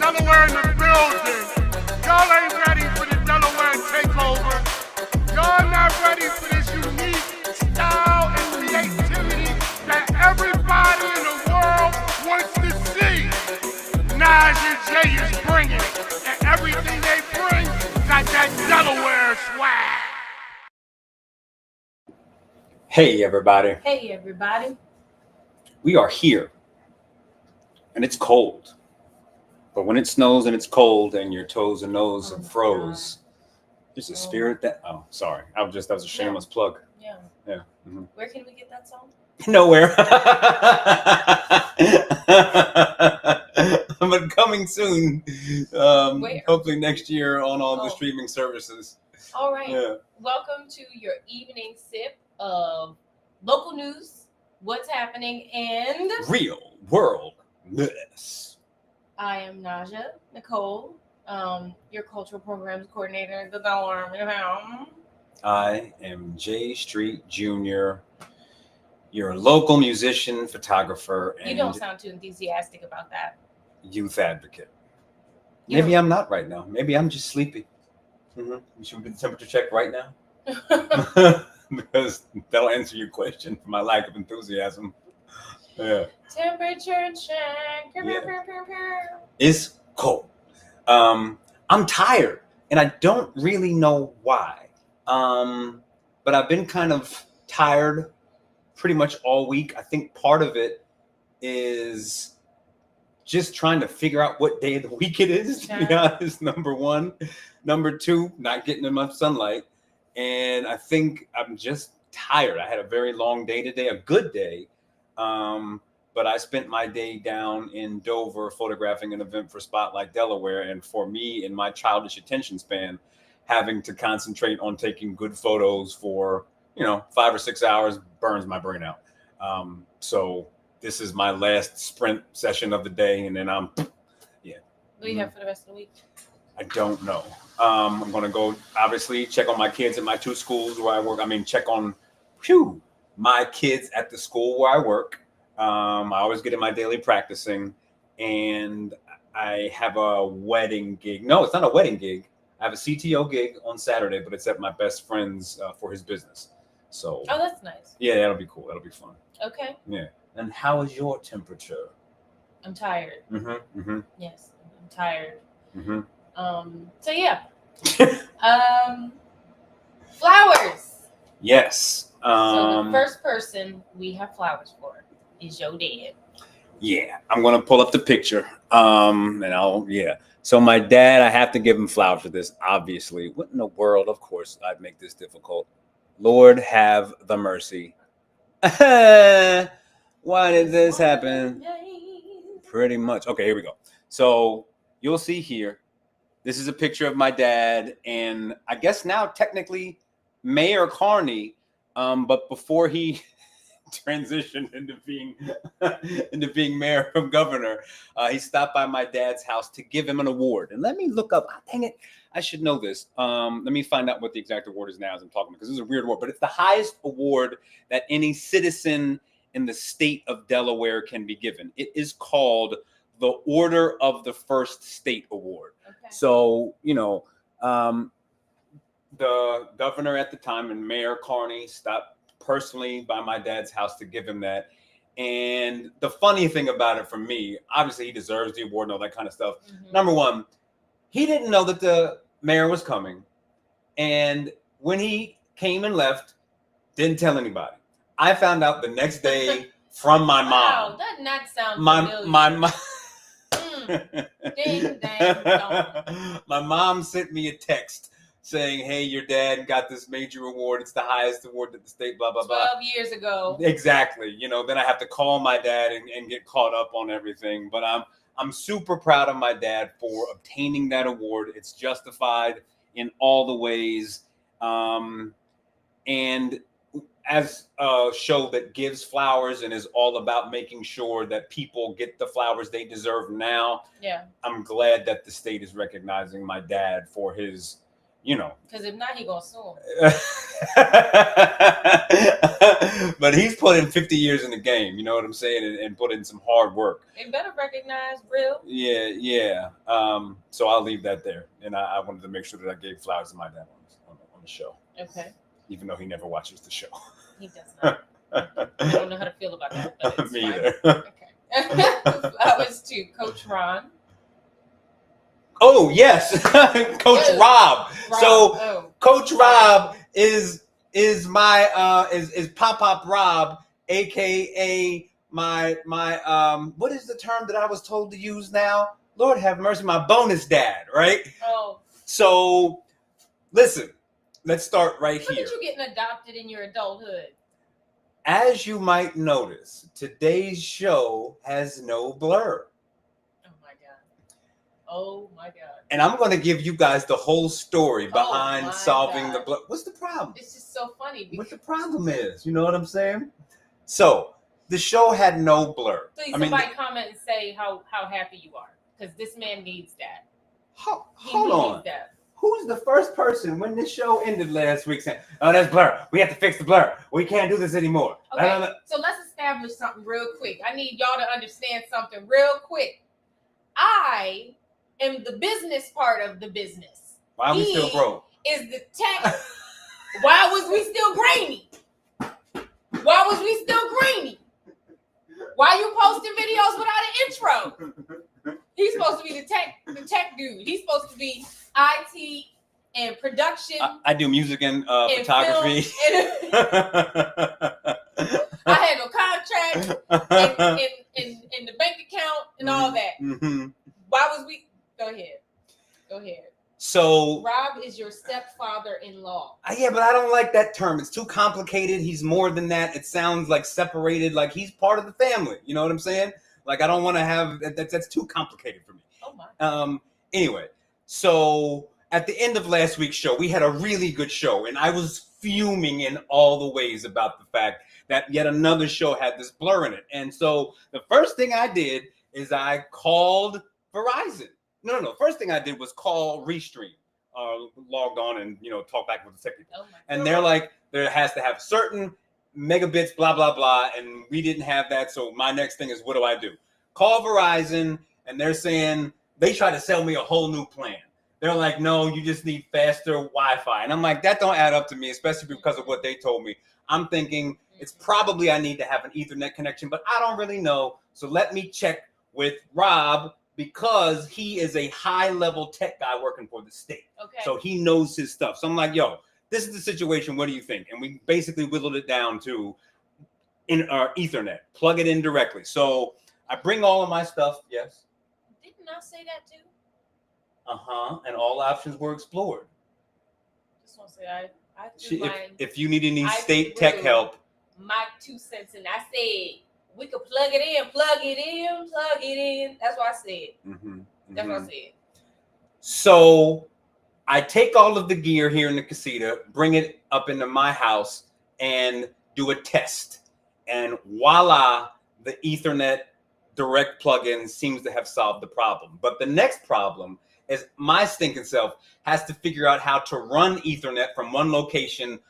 Delaware in the building. Y'all ain't ready for the Delaware takeover. Y'all not ready for this unique style and creativity that everybody in the world wants to see. Nas and Jay is bringing it, and everything they bring got that Delaware swag. Hey everybody. Hey everybody. We are here. And it's cold. But when it snows and it's cold and your toes and nose are froze, there's a spirit that sorry. That was a shameless plug. Yeah. Yeah. Mm-hmm. Where can we get that song? Nowhere. But coming soon. Hopefully next year on all the streaming services. All right. Yeah. Welcome to your evening sip of local news, what's happening, and real world news. I am Naja Nicole, your cultural programs coordinator at the Delaware. I am Jay Street Jr., your local musician, photographer, and you don't sound too enthusiastic about that. Youth advocate. Maybe I'm not right now. Maybe I'm just sleepy. Mm-hmm. Should we do the temperature check right now? Because that'll answer your question for my lack of enthusiasm. Yeah. Temperature check. Yeah. It's cold. I'm tired, and I don't really know why. But I've been kind of tired pretty much all week. I think part of it is just trying to figure out what day of the week it is, to be honest, number one. Number two, not getting enough sunlight. And I think I'm just tired. I had a very long day today, a good day. But I spent my day down in Dover photographing an event for Spotlight Delaware. And for me, in my childish attention span, having to concentrate on taking good photos for, 5 or 6 hours burns my brain out. So this is my last sprint session of the day. And then What do you have for the rest of the week? I don't know. I'm going to go, obviously, check on my kids at my two schools where I work. Check on my kids at the school where I work. I always get in my daily practicing, and I have a wedding gig. No, it's not a wedding gig. I have a CTO gig on Saturday, but it's at my best friend's for his business. So. Oh, that's nice. Yeah, that'll be cool. That'll be fun. Okay. Yeah. And how is your temperature? I'm tired. Mm-hmm. Mm-hmm. Yes, I'm tired. Mm-hmm. So yeah. Flowers. Yes. So the first person we have flowers for is your dad. Yeah, I'm gonna pull up the picture. So my dad, I have to give him flowers for this. Obviously, what in the world? Of course, I'd make this difficult. Lord have the mercy. Why did this happen? Pretty much. Okay, here we go. So you'll see here. This is a picture of my dad, and I guess now technically Mayor Carney, but before he transitioned into being mayor from governor, he stopped by my dad's house to give him an award. And let me look up. Dang it, I should know this. Let me find out what the exact award is now as I'm talking, because this is a weird award, but it's the highest award that any citizen in the state of Delaware can be given. It is called the Order of the First State Award. Okay. So, the governor at the time and Mayor Carney stopped personally by my dad's house to give him that. And the funny thing about it for me, obviously he deserves the award and all that kind of stuff. Mm-hmm. Number one, he didn't know that the mayor was coming. And when he came and left, didn't tell anybody. I found out the next day from my mom. Wow, that does not sound familiar. My mom. Ding, dang, dong. My mom sent me a text saying, hey, your dad got this major award. It's the highest award that the state, blah, blah, 12 blah. 12 years ago. Exactly. Then I have to call my dad and get caught up on everything. But I'm super proud of my dad for obtaining that award. It's justified in all the ways. And as a show that gives flowers and is all about making sure that people get the flowers they deserve now, yeah, I'm glad that the state is recognizing my dad for his you know. Because if not, he gonna sue him. But he's put in 50 years in the game, you know what I'm saying, and put in some hard work. They better recognize real. Yeah. So I'll leave that there, and I wanted to make sure that I gave flowers to my dad on the show. Okay. Even though he never watches the show. He does not. I don't know how to feel about that, but it's Me fine. either. Okay. Flowers to Coach Ron. Oh yes, Coach Rob. So Coach Rob is my is Pop Rob, aka my what is the term that I was told to use now? Lord have mercy, my bonus dad, right? Oh. So listen, let's start right Look here. at you getting adopted in your adulthood. As you might notice, today's show has no blur. Oh my God. And I'm going to give you guys the whole story behind solving God. the blur. What's the problem? It's just so funny. What the problem is, you know what I'm saying? So the show had no blur. Please, somebody comment and say how happy you are, because this man needs that. Hold on. That. Who's the first person when this show ended last week saying, "Oh, that's blur. We have to fix the blur. We can't do this anymore." Okay, so let's establish something real quick. I need y'all to understand something real quick. I am the business part of the business. Why are we still broke? Is the tech. Why was we still grainy? Why was we still grainy? Why you posting videos without an intro? He's supposed to be the tech dude. He's supposed to be IT and production. I do music and photography. I had no contract in the bank account and all that. Mm-hmm. Why was we? Go ahead. So Rob is your stepfather-in-law. Yeah, but I don't like that term. It's too complicated. He's more than that. It sounds like separated, like he's part of the family. You know what I'm saying? Like I don't want to have that's too complicated for me. Oh my. Anyway, so at the end of last week's show, we had a really good show, and I was fuming in all the ways about the fact that yet another show had this blur in it. And so the first thing I did is I called Verizon. No. First thing I did was call Restream. Logged on and talk back with the tech people. And they're like, there has to have certain megabits, blah blah blah, and we didn't have that. So my next thing is, what do? Call Verizon, and they're saying they try to sell me a whole new plan. They're like, no, you just need faster Wi-Fi, and I'm like, that don't add up to me, especially because of what they told me. I'm thinking it's probably I need to have an Ethernet connection, but I don't really know. So let me check with Rob, because he is a high-level tech guy working for the state. Okay. So he knows his stuff. So I'm like, yo, this is the situation. What do you think? And we basically whittled it down to in our Ethernet. Plug it in directly. So I bring all of my stuff. Yes. Didn't I say that too? And all options were explored. Just want to say I threw if you need any state tech help. My 2 cents, and I said, we could plug it in. That's what I said. That's what I said. So I take all of the gear here in the CASITA, bring it up into my house, and do a test. And voila, the Ethernet direct plugin seems to have solved the problem. But the next problem is my stinking self has to figure out how to run Ethernet from one location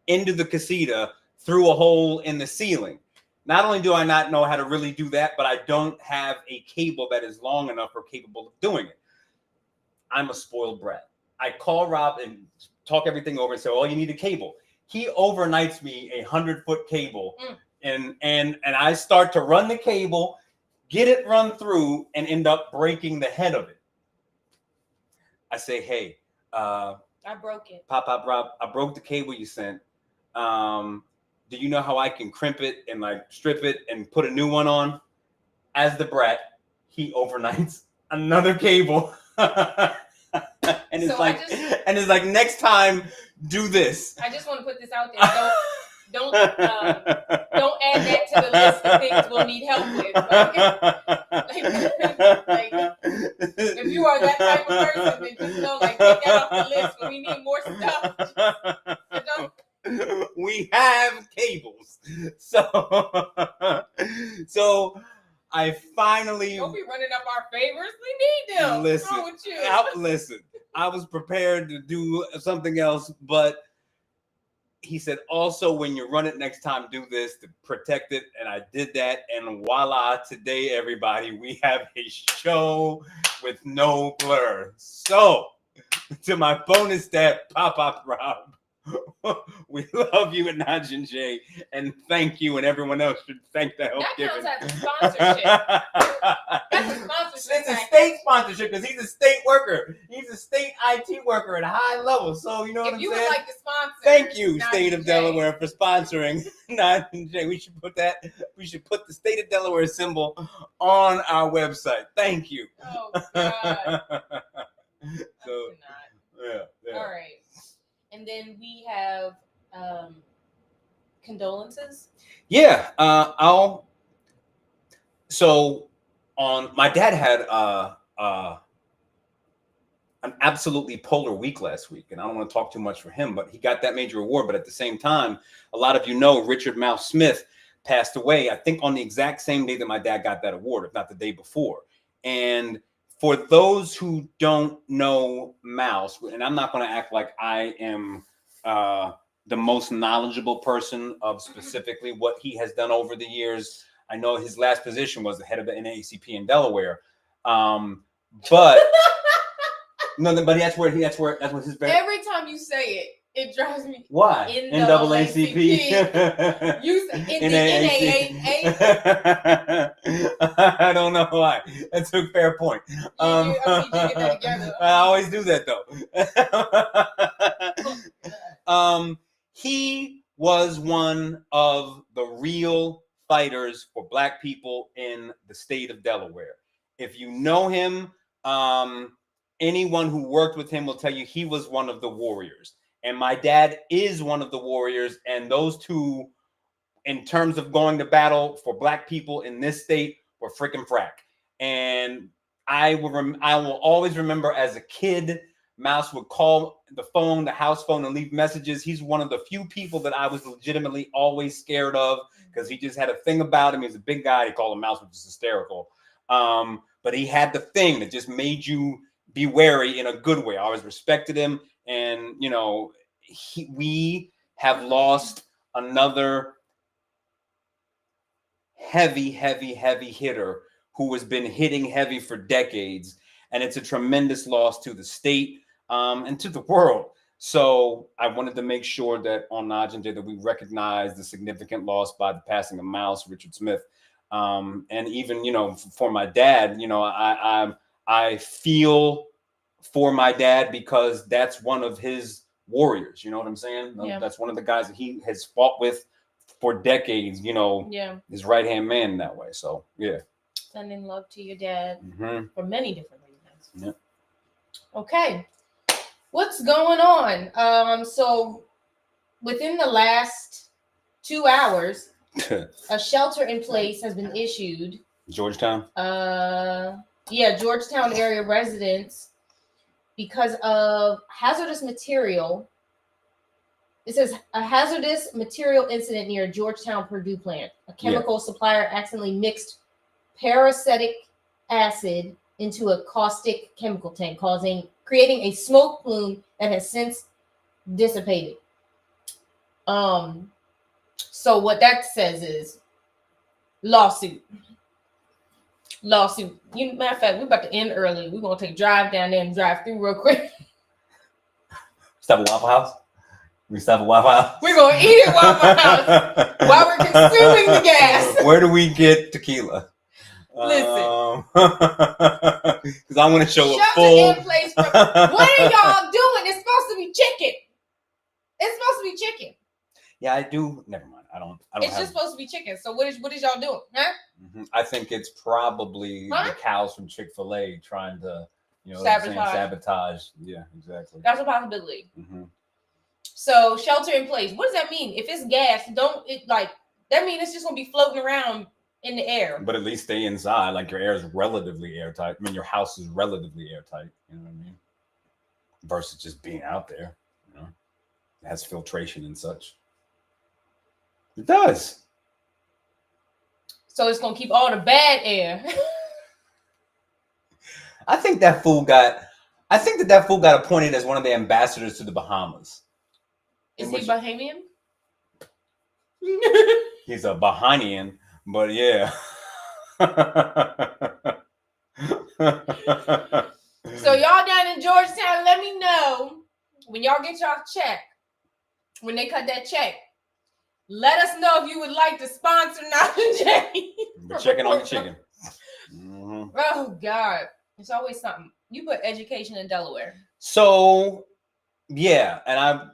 into the CASITA through a hole in the ceiling. Not only do I not know how to really do that, but I don't have a cable that is long enough or capable of doing it. I'm a spoiled brat. I call Rob and talk everything over and say, oh, you need a cable. He overnights me 100-foot cable, and I start to run the cable, get it run through, and end up breaking the head of it. I say, hey, I broke it. Pop, Rob, I broke the cable you sent. Do you know how I can crimp it and like strip it and put a new one on? As the brat, he overnights another cable. And it's like, next time, do this. I just want to put this out there. Don't add that to the list of things we'll need help with. Like, if you are that type of person, then just know, like, take that off the list. When we need more stuff. We have cables. So I finally Don't be running up our favors. We need them. What's wrong with you? listen. I was prepared to do something else, but he said, also, when you run it next time, do this to protect it. And I did that. And voila, today, everybody, we have a show with no blur. So, to my bonus stat, Pop Rob, we love you at Najin J, and thank you, and everyone else should thank the help given. That counts as a sponsorship. That's a sponsorship. It's a state sponsorship because he's a state worker. He's a state IT worker at a high level. So you know what I'm saying? If you would like to sponsor, thank you, Najin State of J. Delaware, for sponsoring Najin J. We should put the State of Delaware symbol on our website. Thank you. Oh God. So, yeah. All right. And then we have condolences. Yeah. My dad had an absolutely polar week last week, and I don't want to talk too much for him, but he got that major award. But at the same time, a lot of you know Richard Mouse Smith passed away, I think on the exact same day that my dad got that award, if not the day before. And for those who don't know Mouse, and I'm not going to act like I am the most knowledgeable person of specifically what he has done over the years. I know his last position was the head of the NAACP in Delaware, but no, but that's what his. Every time you say it, it drives me. Why? NAACP. You say NAACP. I don't know why. That's a fair point. I always do that though. He was one of the real fighters for Black people in the state of Delaware. If you know him, anyone who worked with him will tell you he was one of the warriors. And my dad is one of the warriors. And those two, in terms of going to battle for Black people in this state, were freaking frack. And I will always remember as a kid, Mouse would call the phone, the house phone, and leave messages. He's one of the few people that I was legitimately always scared of because he just had a thing about him. He's a big guy. He called him Mouse, which is hysterical. But he had the thing that just made you be wary in a good way. I always respected him. And, you know, we have lost another heavy hitter who has been hitting heavy for decades. And it's a tremendous loss to the state and to the world. So I wanted to make sure that on Najin Day that we recognize the significant loss by the passing of Mouse, Richard Smith. And even, you know, for my dad, you know, I feel for my dad because that's one of his warriors. You know what I'm saying? Yeah. That's one of the guys that he has fought with for decades, you know, his right-hand man in that way. So, yeah. Sending love to your dad for many different reasons. Yeah. Okay. What's going on? So within the last 2 hours, a shelter in place has been issued. Georgetown? Georgetown area residents because of hazardous material. It says a hazardous material incident near Georgetown Purdue plant. A chemical supplier accidentally mixed peracetic acid into a caustic chemical tank, creating a smoke plume that has since dissipated. So what that says is lawsuit. Matter of fact, we're about to end early. We're gonna take a drive down there and drive through real quick. Stop at Waffle House. We stop at Waffle House. We're gonna eat at Waffle House while we're consuming the gas. Where do we get tequila? Listen, because I want to show a full. In place what are y'all doing? It's supposed to be chicken. It's supposed to be chicken. Yeah, I do. Never mind. I don't. It's just supposed to be chicken. So what is y'all doing? Huh? Mm-hmm. I think it's probably the cows from Chick-fil-A trying to, you know, sabotage. Yeah, exactly. That's a possibility. Mm-hmm. So shelter in place. What does that mean? If it's gas, that means it's just gonna be floating around in the air. But at least stay inside. Like your air is relatively airtight. I mean, your house is relatively airtight. You know what I mean? Versus just being out there. You know, it has filtration and such. It does. So it's gonna keep all the bad air. I think that fool got appointed as one of the ambassadors to the Bahamas. Is he Bahamian? He's a Bahamian, but yeah. So y'all down in Georgetown, let me know when y'all get y'all check. When they cut that check, let us know if you would like to sponsor Naja J. We're checking on the chicken. Mm-hmm. Oh God, it's always something. You put education in Delaware. So yeah, and I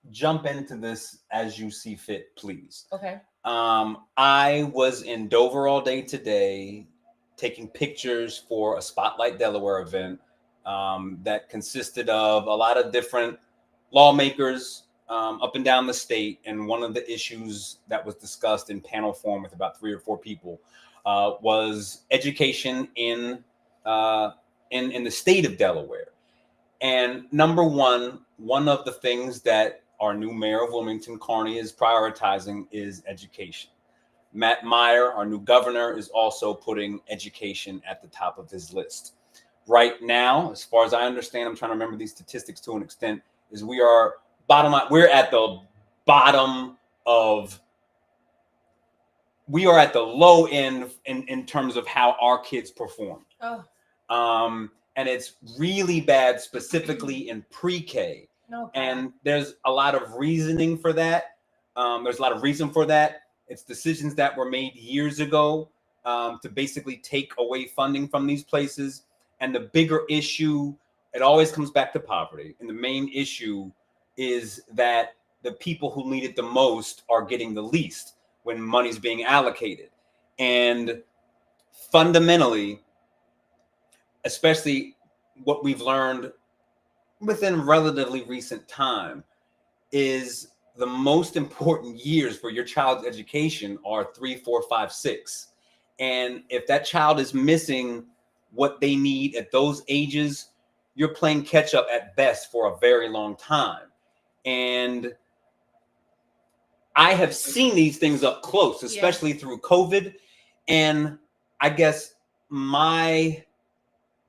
jump into this as you see fit, please. Okay. I was in Dover all day today, taking pictures for a Spotlight Delaware event that consisted of a lot of different lawmakers up and down the state. And one of the issues that was discussed in panel form with about 3 or 4 people was education in the state of Delaware. And number one of the things that our new mayor of Wilmington, Carney, is prioritizing is education. Matt Meyer, our new governor, is also putting education at the top of his list. Right now, as far as I understand, I'm trying to remember these statistics to an extent, is we are we're at the bottom of, we are at the low end in terms of how our kids perform. Oh. And it's really bad, specifically in pre-K. Okay. And there's a lot of reasoning for that. There's a lot of reason for that. It's decisions that were made years ago to basically take away funding from these places. And the bigger issue, it always comes back to poverty. And the main issue is that the people who need it the most are getting the least when money's being allocated. And fundamentally, especially what we've learned within relatively recent time, is the most important years for your child's education are 3, 4, 5, 6. And if that child is missing what they need at those ages, you're playing catch up at best for a very long time. And I have seen these things up close, especially through COVID. And I guess my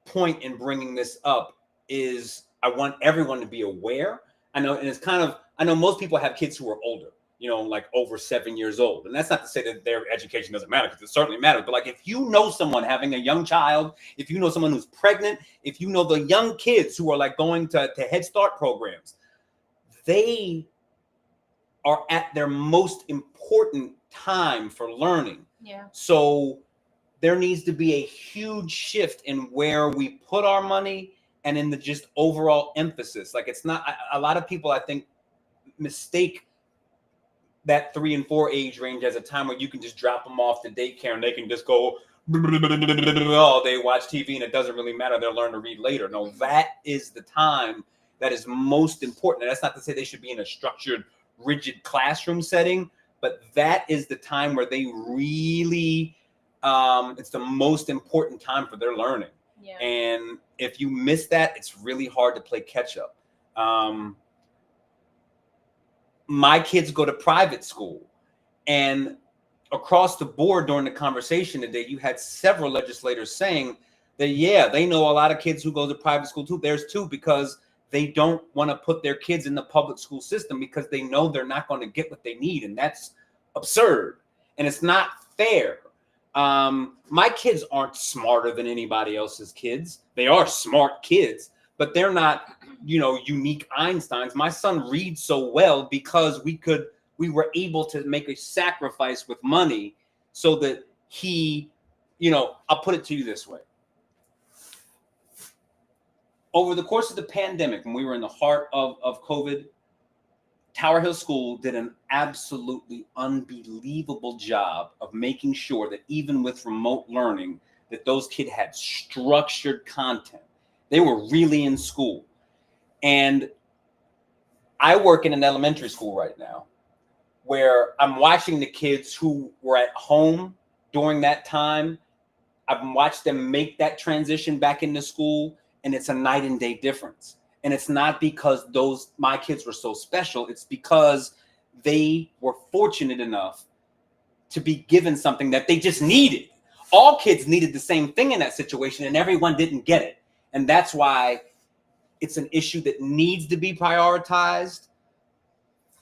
point in bringing this up is I want everyone to be aware. I know, and it's kind of, I know most people have kids who are older, you know, like over 7 years old. And that's not to say that their education doesn't matter, because it certainly matters. But like, if you know someone having a young child, if you know someone who's pregnant, if you know the young kids who are like going to Head Start programs, they are at their most important time for learning. Yeah. So there needs to be a huge shift in where we put our money and in the just overall emphasis. Like, it's not, a lot of people, I think, mistake that 3 and 4 age range as a time where you can just drop them off to daycare and they can just go all day, watch TV, and it doesn't really matter. They'll learn to read later. No, that is the time that is most important. And that's not to say they should be in a structured, rigid classroom setting, but that is the time where they really, it's the most important time for their learning. Yeah. And if you miss that, it's really hard to play catch up. My kids go to private school, and across the board during the conversation today, you had several legislators saying that, yeah, they know a lot of kids who go to private school too. There's too, because they don't want to put their kids in the public school system because they know they're not going to get what they need. And that's absurd. And it's not fair. My kids aren't smarter than anybody else's kids. They are smart kids, but they're not, you know, unique Einsteins. My son reads so well because we were able to make a sacrifice with money so that he, you know, I'll put it to you this way. Over the course of the pandemic, when we were in the heart of COVID, Tower Hill School did an absolutely unbelievable job of making sure that even with remote learning, that those kids had structured content. They were really in school. And I work in an elementary school right now where I'm watching the kids who were at home during that time. I've watched them make that transition back into school, and it's a night and day difference. And it's not because my kids were so special. It's because they were fortunate enough to be given something that they just needed. All kids needed the same thing in that situation, and everyone didn't get it. And that's why it's an issue that needs to be prioritized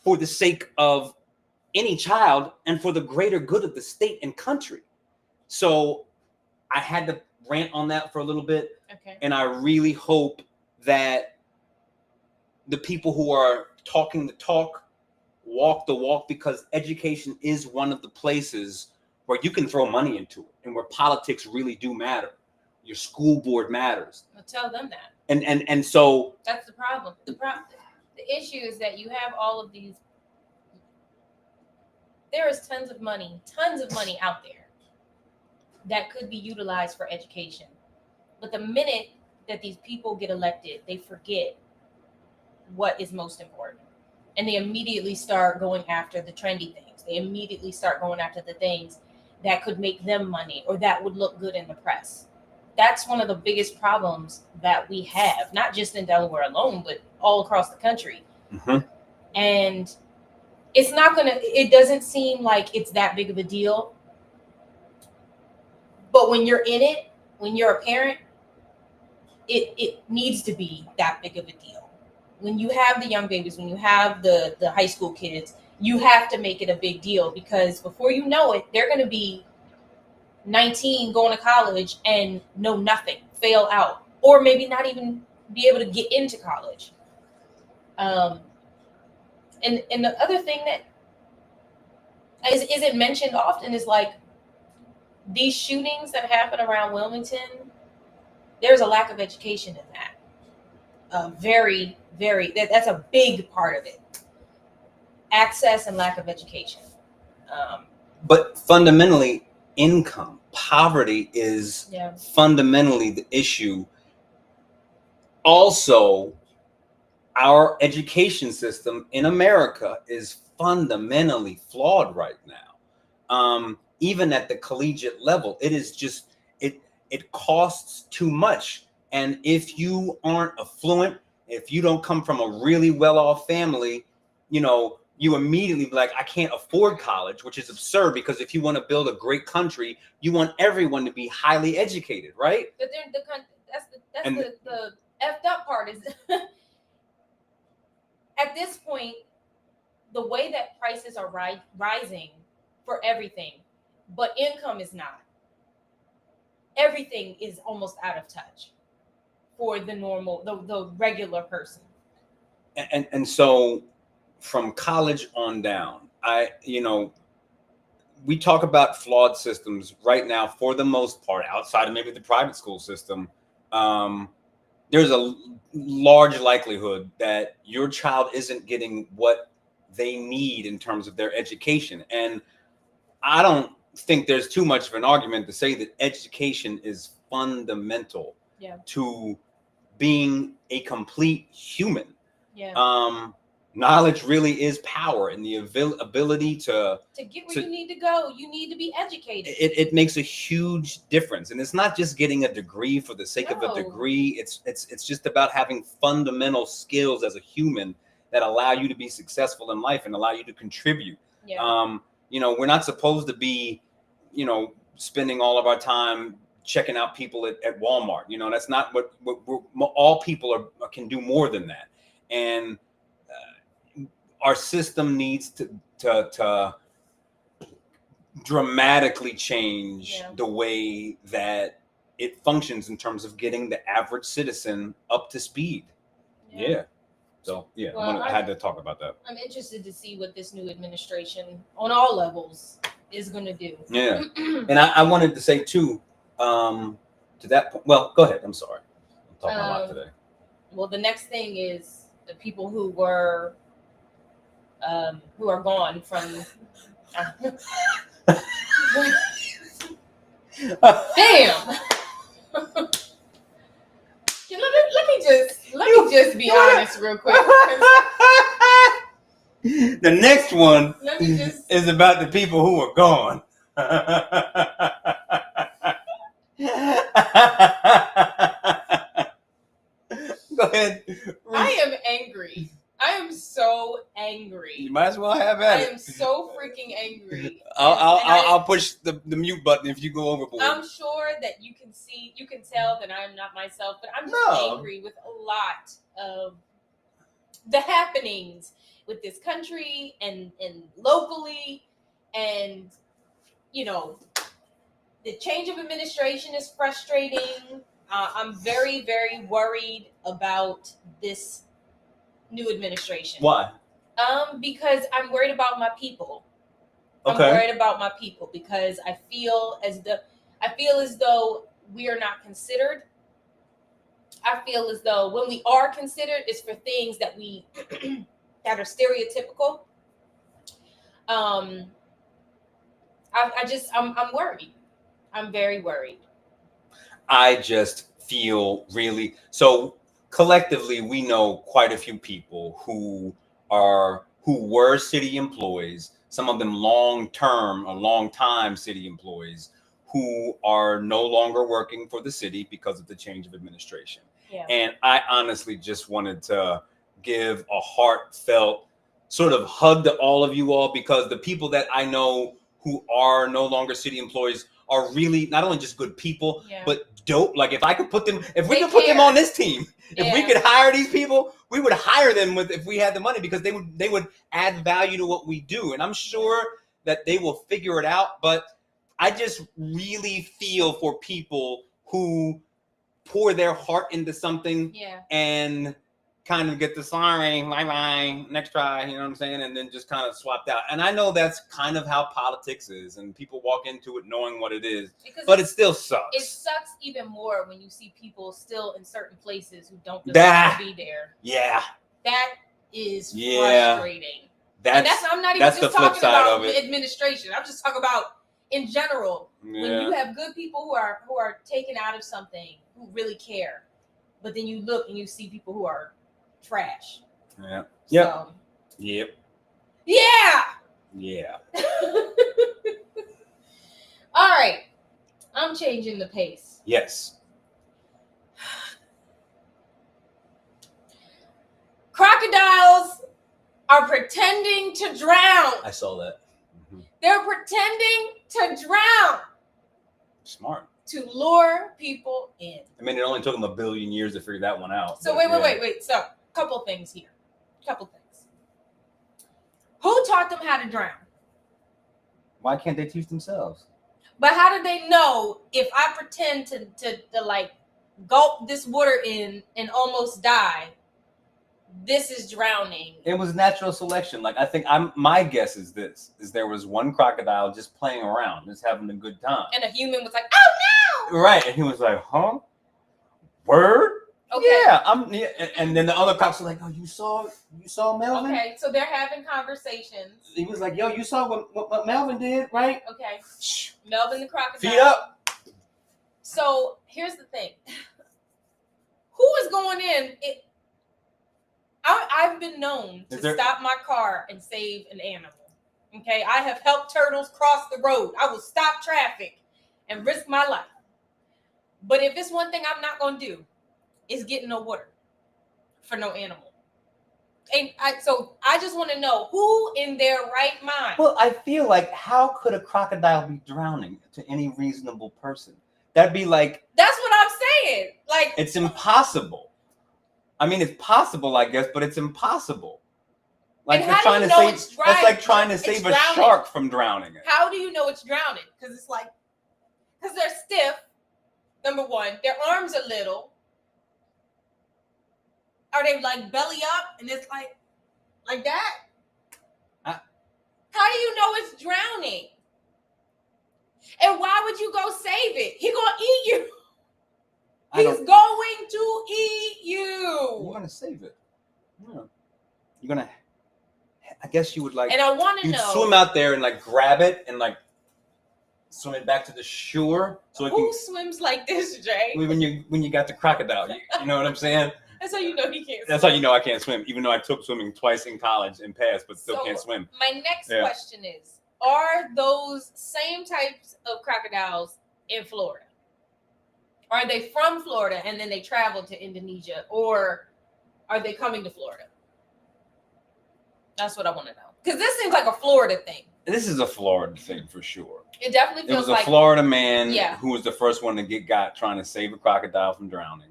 for the sake of any child and for the greater good of the state and country. So I had to rant on that for a little bit. Okay. And I really hope that the people who are talking the talk walk the walk, because education is one of the places where you can throw money into it and where politics really do matter. Your school board matters. Well, tell them that. And so that's the problem. The issue is that you have all of these. There is tons of money out there that could be utilized for education. But the minute that these people get elected, they forget what is most important. And they immediately start going after the trendy things. They immediately start going after the things that could make them money or that would look good in the press. That's one of the biggest problems that we have, not just in Delaware alone, but all across the country. Mm-hmm. And it doesn't seem like it's that big of a deal. But when you're in it, when you're a parent, it needs to be that big of a deal. When you have the young babies, when you have the high school kids, you have to make it a big deal, because before you know it, they're going to be 19 going to college and know nothing, fail out, or maybe not even be able to get into college. And the other thing that isn't mentioned often is like these shootings that happen around Wilmington. There's a lack of education in that. That's a big part of it. Access and lack of education. But fundamentally, income, poverty is fundamentally the issue. Also, our education system in America is fundamentally flawed right now. Even at the collegiate level, it is just, it costs too much. And if you aren't affluent, if you don't come from a really well-off family, you immediately be like, I can't afford college, which is absurd, because if you want to build a great country, you want everyone to be highly educated, right? But the effed up part is at this point, the way that prices are rising for everything, but income is not. Everything is almost out of touch for the normal, the regular person. And so from college on down, we talk about flawed systems right now for the most part, outside of maybe the private school system. There's a large likelihood that your child isn't getting what they need in terms of their education. And I don't think there's too much of an argument to say that education is fundamental to being a complete human. Knowledge really is power, and the ability to get where you need to go, you need to be educated. It makes a huge difference. And it's not just getting a degree for the sake of a degree. It's just about having fundamental skills as a human that allow you to be successful in life and allow you to contribute. We're not supposed to be, spending all of our time checking out people at Walmart. That's not what all people can do more than that. And our system needs to dramatically change the way that it functions in terms of getting the average citizen up to speed. So I had to talk about that. I'm interested to see what this new administration on all levels is going to do. And I wanted to say too, to that point. Well, go ahead. I'm sorry. I'm talking a lot today. Well, the next thing is the people who are gone from. Damn. Let me just be honest real quick. The next one is about the people who are gone. Go ahead. I am angry. I am so angry. You might as well have at it. I am so freaking angry I'll push the mute button if you go overboard. I'm sure that you can tell that I'm not myself, but I'm just angry with a lot of the happenings with this country and locally, and the change of administration is frustrating. I'm very, very worried about this new administration. Why? Because I'm worried about my people. Okay. I'm worried about my people because I feel as though we are not considered. I feel as though when we are considered, it's for things that we that are stereotypical. I'm worried. I'm very worried. I just feel really so collectively. We know quite a few people who were city employees. Some of them long-term or long-time city employees who are no longer working for the city because of the change of administration. Yeah. And I honestly just wanted to give a heartfelt sort of hug to all of you all, because the people that I know who are no longer city employees are really not only just good people, but dope. Like if we could put them on this team, if we could hire these people, we would hire them if we had the money, because they would add value to what we do. And I'm sure that they will figure it out. But I just really feel for people who pour their heart into something and kind of get the sorry, bye, next try, you know what I'm saying? And then just kind of swapped out. And I know that's kind of how politics is, and people walk into it knowing what it is, but it still sucks. It sucks even more when you see people still in certain places who don't really want to be there. Yeah. That is frustrating. I'm not even just talking about the administration. I'm just talking about in general. When you have good people who are taken out of something, who really care, but then you look and you see people who are trash. Yeah. So, yep. Yeah. Yeah. All right. I'm changing the pace. Yes. Crocodiles are pretending to drown. I saw that. Mm-hmm. They're pretending to drown. Smart. To lure people in. I mean, it only took them 1 billion years to figure that one out. So wait. So, couple things here. Who taught them how to drown? Why can't they teach themselves? But how do they know if I pretend to like gulp this water in and almost die, this is drowning? It was natural selection. Like, I think my guess is there was one crocodile just playing around, just having a good time. And a human was like, oh no! Right. And he was like, huh? Word? Okay. Yeah. And then the other cops were like, oh, you saw Melvin? Okay, so they're having conversations. He was like, yo, you saw what Melvin did, right? Okay. Melvin the crocodile. Feet up. So here's the thing. Who is going in? I've been known to stop my car and save an animal. Okay, I have helped turtles cross the road. I will stop traffic and risk my life. But if it's one thing I'm not going to do, is get no water for no animal. And so I just want to know who in their right mind. Well, I feel like, how could a crocodile be drowning to any reasonable person? That'd be like... That's what I'm saying. Like, it's impossible. I mean, it's possible, I guess, but it's impossible. Like they're trying to save. That's like trying to save a shark from drowning. How do you know it's drowning? Because they're stiff. Number one, their arms are little. Are they like belly up and it's like that? How do you know it's drowning? And why would you go save it? He gonna eat you. He's going to eat you. You're gonna save it. Yeah. You're gonna. I guess you would like. And I want to know. You'd swim out there and like grab it and like swim it back to the shore. So who swims like this, Jay? When you got the crocodile, you know what I'm saying? That's how you know he can't. That's how you know I can't swim, even though I took swimming twice in college and passed, but still can't swim. My next question is: are those same types of crocodiles in Florida? Are they from Florida and then they travel to Indonesia, or are they coming to Florida? That's what I want to know. Because this seems like a Florida thing. this is a Florida thing for sure. It definitely It feels was a like Florida man Yeah. who was the first one to got trying to save a crocodile from drowning.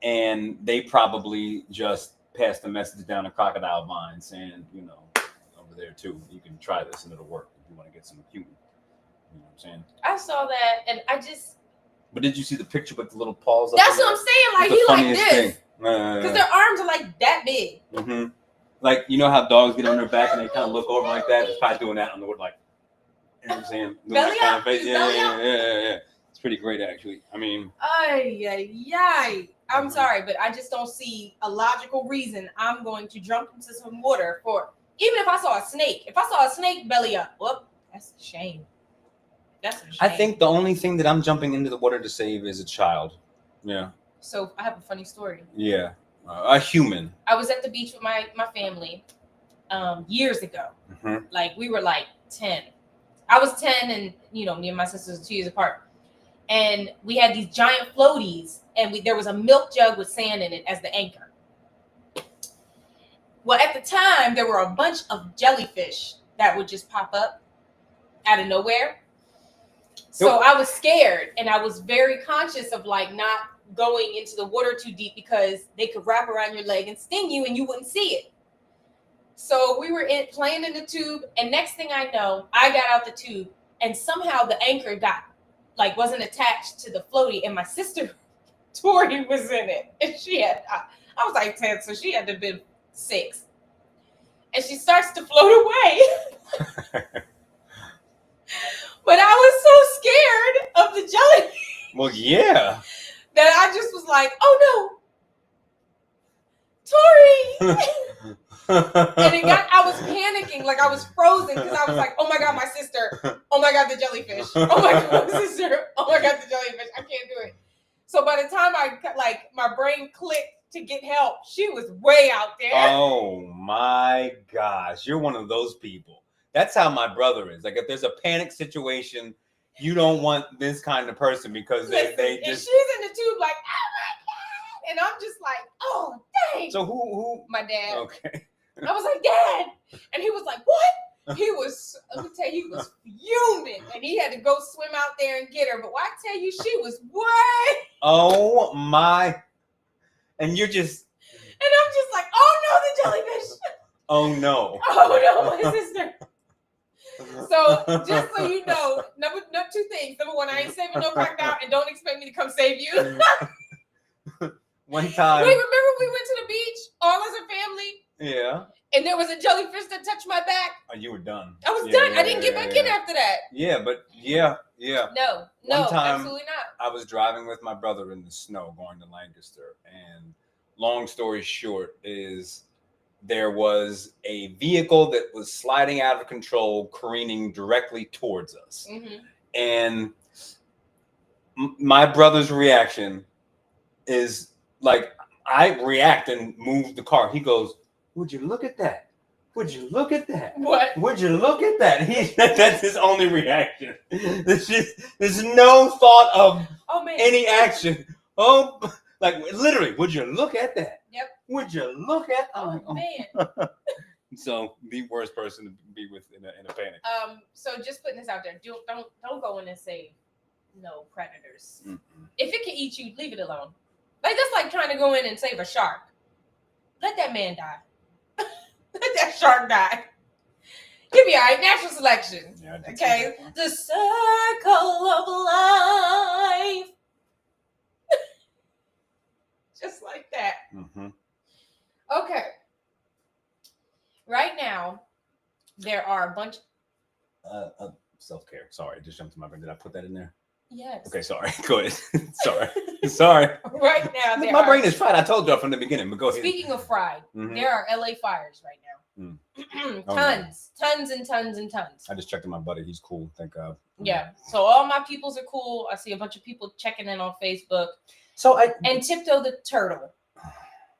And they probably just passed the message down to Crocodile Vine saying, you know, over there too, you can try this and it'll work if you want to get some human. You know what I'm saying? I saw that and I just. But did you see the picture with the little paws? That's what I'm saying. Like he like this. Because Because their arms are like that big. Mm-hmm. Like, you know how dogs get on their back and they kind of look over like that? It's probably doing that on the wood, like, you know what I'm saying? Doing Belly that kind up. of face. Belly up. Yeah. It's pretty great, actually. I mean, I'm sorry, but I just don't see a logical reason I'm going to jump into some water for, even if I saw a snake. If I saw a snake belly up, well, that's a shame. That's a shame. I think the only thing that I'm jumping into the water to save is a child. Yeah. So I have a funny story. Yeah. A human. I was at the beach with my family years ago. Mm-hmm. Like we were like 10. I was 10 and, you know, me and my sisters were 2 years apart. And we had these giant floaties and there was a milk jug with sand in it as the anchor. Well, at the time, there were a bunch of jellyfish that would just pop up out of nowhere. So I was scared and I was very conscious of like not going into the water too deep because they could wrap around your leg and sting you and you wouldn't see it. So we were playing in the tube and next thing I know, I got out the tube and somehow the anchor wasn't attached to the floaty and my sister Tori was in it. And she had, I was like 10, so she had to have been 6. And she starts to float away. But I was so scared of the jellyfish. Well, yeah. That I just was like, oh no, Tori. And I was panicking, like I was frozen because I was like, oh my God, my sister. Oh my God, the jellyfish. Oh my God, my sister. Oh my God, the jellyfish. I can't do it. So by the time my brain clicked to get help, she was way out there. Oh my gosh. You're one of those people. That's how my brother is. Like if there's a panic situation, you don't want this kind of person because they just. And she's in the tube like, oh my God. And I'm just like, oh, dang. So who? My dad. Okay. I was like, Dad. And he was like, what? He was, let me tell you, he was fuming. And he had to go swim out there and get her. But I tell you, she was way. Oh my. And you're just. And I'm just like, oh no, the jellyfish. Oh no. Oh no, my sister. So just so you know, two things. Number one, I ain't saving no crocodile and don't expect me to come save you. One time. Wait, remember we went to the beach, all as a family? Yeah. And there was a jellyfish that touched my back. Oh, you were done. I was done. I didn't get back in after that. Yeah, but yeah. No, One time, absolutely not. I was driving with my brother in the snow going to Lancaster, and long story short is there was a vehicle that was sliding out of control, careening directly towards us. Mm-hmm. And my brother's reaction is like, I react and move the car. He goes, would you look at that? Would you look at that? What? Would you look at that? That's his only reaction. There's no thought of any action. Oh, like literally, would you look at that? Yep. Would you look at? Oh man. So the worst person to be with in a panic. So just putting this out there, don't go in and say no predators. Mm-mm. If it can eat you, leave it alone. Like that's like trying to go in and save a shark. Let that man die. Let that shark die. Give me all right, natural selection. Yeah, okay. The circle of life. Just like that. Mm-hmm. Okay. Right now, there are a bunch. Self-care. Sorry, it just jumped to my brain. Did I put that in there? Yes. Okay, sorry. Go ahead. Sorry. Right now, my brain is fried. I told y'all from the beginning, but go ahead. Speaking of fried, there are LA fires right now. Tons and tons and tons. I just checked on my buddy. He's cool. Thank God. Yeah. So all my peoples are cool. I see a bunch of people checking in on Facebook. And Tiptoe the turtle.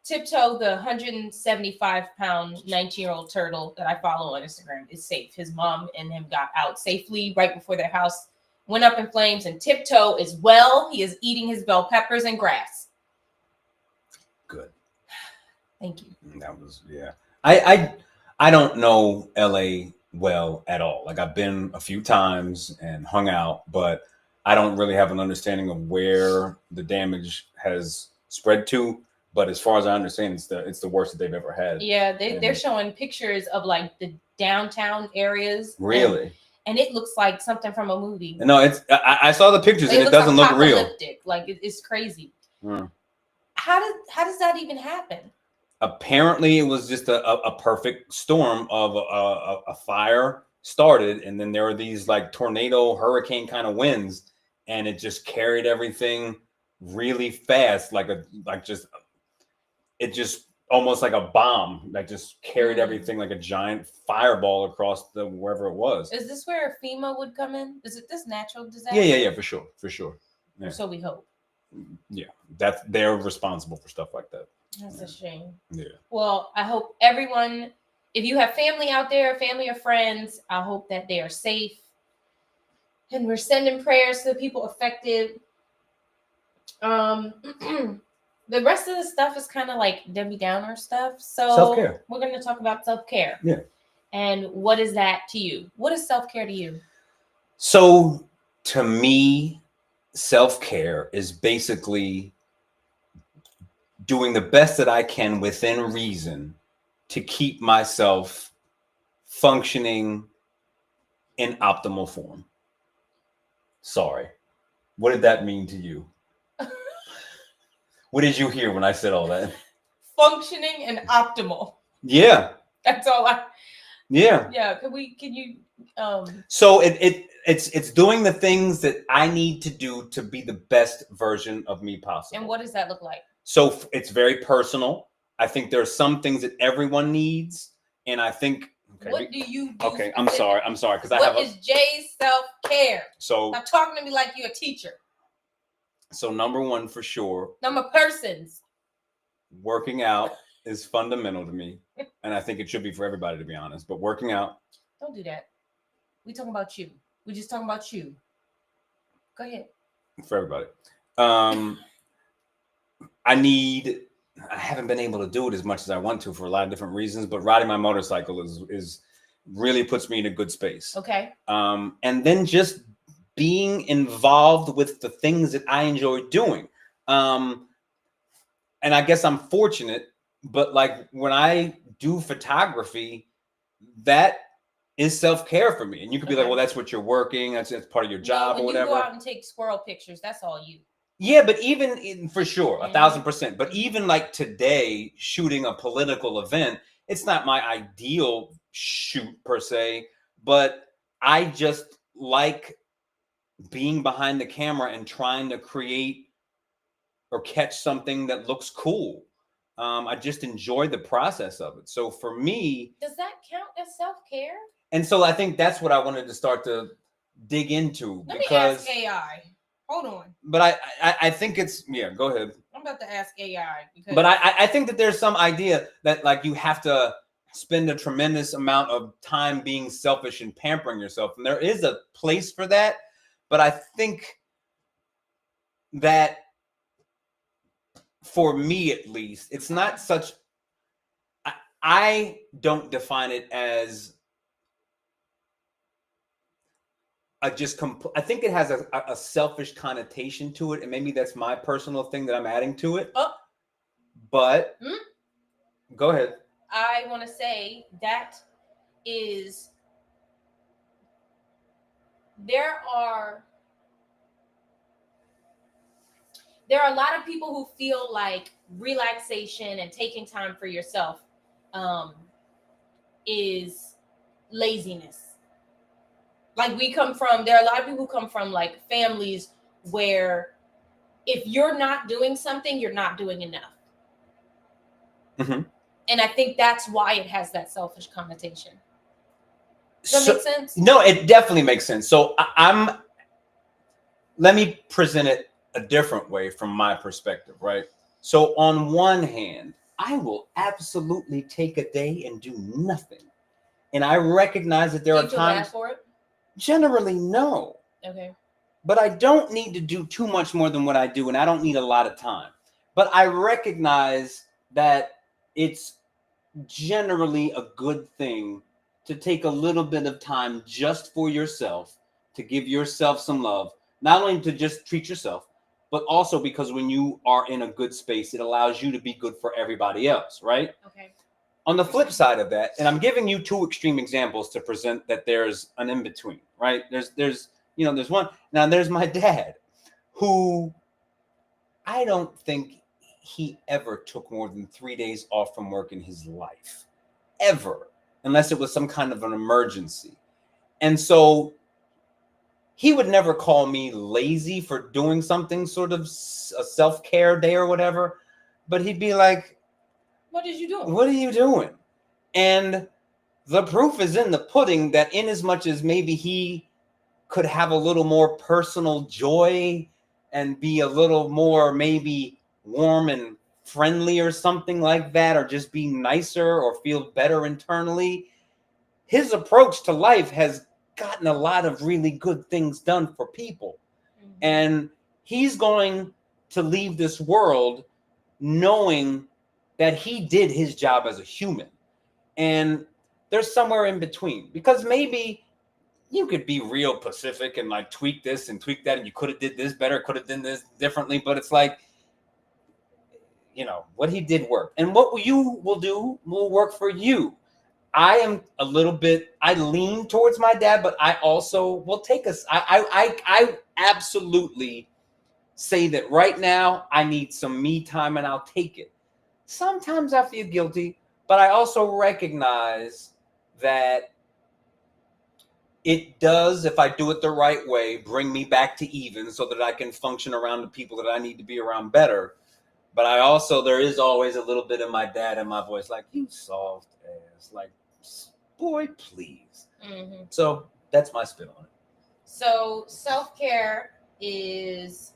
Tiptoe, the 175-pound 19-year-old turtle that I follow on Instagram, is safe. His mom and him got out safely right before their house went up in flames, and Tiptoe is well. He is eating his bell peppers and grass. Good. Thank you. That was, yeah. I don't know LA well at all. Like I've been a few times and hung out, but I don't really have an understanding of where the damage has spread to. But as far as I understand, it's the worst that they've ever had. Yeah, they're showing pictures of like the downtown areas. Really? And it looks like something from a movie. No, I saw the pictures and it doesn't look real. Like it's crazy. Hmm. How does that even happen? Apparently, it was just a perfect storm of a fire started, and then there were these like tornado, hurricane kind of winds, and it just carried everything really fast, it just almost like a bomb, like just carried everything like a giant fireball across the wherever it was. Is this where FEMA would come in? Is it this natural disaster? Yeah, for sure. Yeah. So we hope. Yeah, they're responsible for stuff like that. That's a shame. Yeah. Well, I hope everyone, if you have family out there, family or friends, I hope that they are safe. And we're sending prayers to the people affected. The rest of the stuff is kind of like Debbie Downer stuff. So self-care. We're going to talk about self-care. Yeah. And what is that to you? What is self-care to you? So to me, self-care is basically doing the best that I can within reason to keep myself functioning in optimal form. Sorry. What did that mean to you? What did you hear when I said all that? Functioning and optimal. Yeah. That's all Yeah. Yeah. Can you So it's doing the things that I need to do to be the best version of me possible. And what does that look like? So it's very personal. I think there are some things that everyone needs, and I think. Okay, what do you do? Okay, I'm sorry, because I have. What is Jay's self-care? So stop talking to me like you're a teacher. So number one for sure. Persons. Working out is fundamental to me, and I think it should be for everybody, to be honest. But working out. Don't do that. We talking about you. We just talking about you. Go ahead. For everybody. I haven't been able to do it as much as I want to for a lot of different reasons, but riding my motorcycle is really puts me in a good space. Okay. And then just being involved with the things that I enjoy doing. And I guess I'm fortunate, but like when I do photography, that is self-care for me. And you could be like, well, that's what you're working. That's part of your job or whatever. You go out and take squirrel pictures. That's all you. Yeah, but even for sure, 1,000%. But even like today, shooting a political event, it's not my ideal shoot per se, but I just like being behind the camera and trying to create or catch something that looks cool. I just enjoy the process of it. So for me, does that count as self-care? And so I think that's what I wanted to start to dig into. Let me ask AI. Hold on. But I think it's, go ahead. I'm about to ask AI. But I think that there's some idea that like you have to spend a tremendous amount of time being selfish and pampering yourself. And there is a place for that. But I think that for me, at least, it's not such, I don't define it as I think it has a selfish connotation to it, and maybe that's my personal thing that I'm adding to it. Oh. But go ahead. I want to say that is there are a lot of people who feel like relaxation and taking time for yourself is laziness. Like there are a lot of people who come from like families where if you're not doing something, you're not doing enough. Mm-hmm. And I think that's why it has that selfish connotation. Does that make sense? No, it definitely makes sense. So let me present it a different way from my perspective, right? So on one hand, I will absolutely take a day and do nothing. And I recognize that there are times for it. Generally, no. Okay. But I don't need to do too much more than what I do, and I don't need a lot of time. But I recognize that it's generally a good thing to take a little bit of time just for yourself, to give yourself some love, not only to just treat yourself, but also because when you are in a good space, it allows you to be good for everybody else, right? Okay. On the flip side of that, and I'm giving you two extreme examples to present that there's an in-between, right? There's one. Now there's my dad, who I don't think he ever took more than 3 days off from work in his life, ever, unless it was some kind of an emergency. And so he would never call me lazy for doing something, sort of a self-care day or whatever, but he'd be like, what did you do? What are you doing? And the proof is in the pudding that in as much as maybe he could have a little more personal joy and be a little more maybe warm and friendly or something like that, or just be nicer or feel better internally, his approach to life has gotten a lot of really good things done for people. Mm-hmm. And he's going to leave this world knowing that he did his job as a human. And there's somewhere in between, because maybe you could be real pacific and like tweak this and tweak that, and you could have did this better, could have done this differently, but it's like, what he did worked, and what you will do will work for you. I am a little bit, I lean towards my dad, but I also will take us. I absolutely say that right now I need some me time and I'll take it. Sometimes I feel guilty, but I also recognize that it does, if I do it the right way, bring me back to even so that I can function around the people that I need to be around better. But there is always a little bit of my dad in my voice, like, you soft ass, like, boy, please. Mm-hmm. So that's my spin on it. So self-care is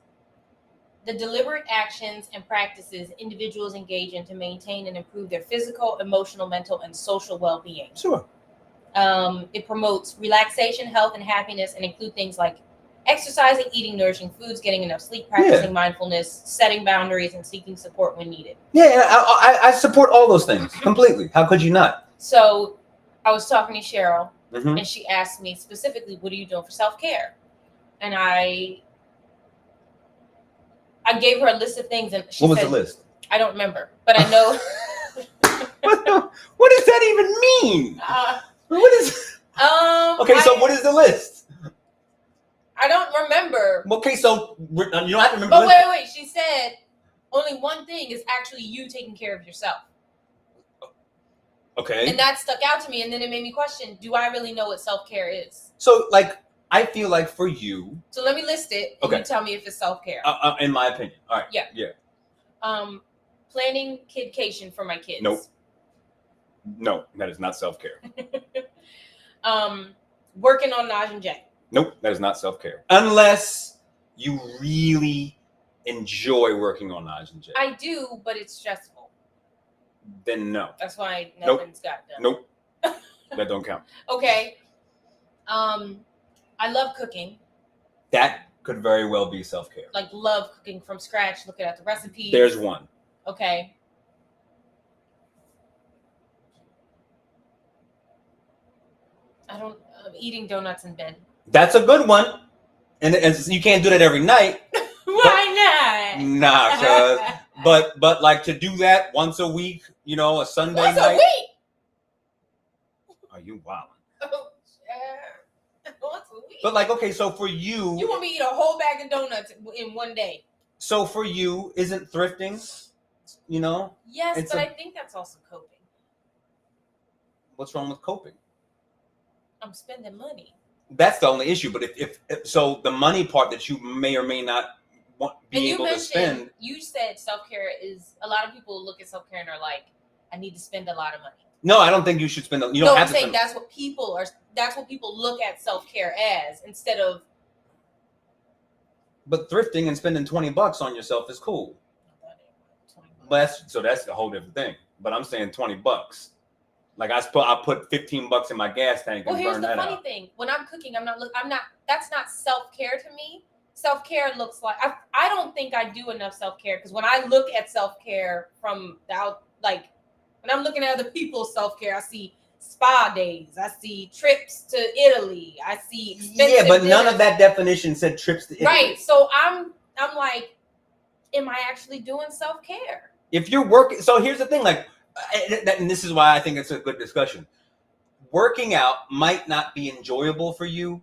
the deliberate actions and practices individuals engage in to maintain and improve their physical, emotional, mental, and social well-being. Sure. It promotes relaxation, health, and happiness, and include things like exercising, eating nourishing foods, getting enough sleep, practicing mindfulness, setting boundaries, and seeking support when needed. Yeah, and I support all those things completely. How could you not? So I was talking to Cheryl, mm-hmm. and she asked me specifically, what are you doing for self-care? And I gave her a list of things, and she said, what was the list? I don't remember, but I know. What does that even mean? What is? Okay, so what is the list? I don't remember. Okay, so you don't have to remember. But wait. She said only one thing is actually you taking care of yourself. Okay. And that stuck out to me, and then it made me question: do I really know what self-care is? So, I feel like for you. So let me list it, and you tell me if it's self-care. In my opinion. All right. Yeah. Planning kidcation for my kids. Nope. No, that is not self-care. Working on Naj and Jay. Nope, that is not self-care. Unless you really enjoy working on Naj and Jay. I do, but it's stressful. Then no. That's why nothing's got done. Nope. That don't count. Okay. I love cooking. That could very well be self-care. Like, love cooking from scratch, looking at the recipes. There's one. Okay. Eating donuts in bed. That's a good one. And you can't do that every night. Why not? Nah, but like to do that once a week, a Sunday night. Once a week? Are you wilding? Oh, yeah. Once a week. But okay, so for you. You want me to eat a whole bag of donuts in one day. So for you, isn't thrifting, Yes, but I think that's also coping. What's wrong with coping? I'm spending money. That's the only issue. But if so, the money part that you may or may not be able to spend. You said self-care is, a lot of people look at self-care and are like, I need to spend a lot of money. No, I don't think you should spend. You don't have to. I'm saying that's what people look at self-care as, instead of. But thrifting and spending $20 on yourself is cool. But that's a whole different thing. But I'm saying $20. Like I put $15 in my gas tank and burn that out. Well, here's the funny thing: when I'm cooking, I'm not. That's not self-care to me. Self-care looks like I don't think I do enough self-care, because when I look at self-care from the out, like When I'm looking at other people's self-care, I see spa days. I see trips to Italy. I see expensive but none dinners. of that definition said trips to Italy. Right. So I'm like, am I actually doing self-care? If you're working, so here's the thing, like, and this is why I think it's a good discussion. Working out might not be enjoyable for you,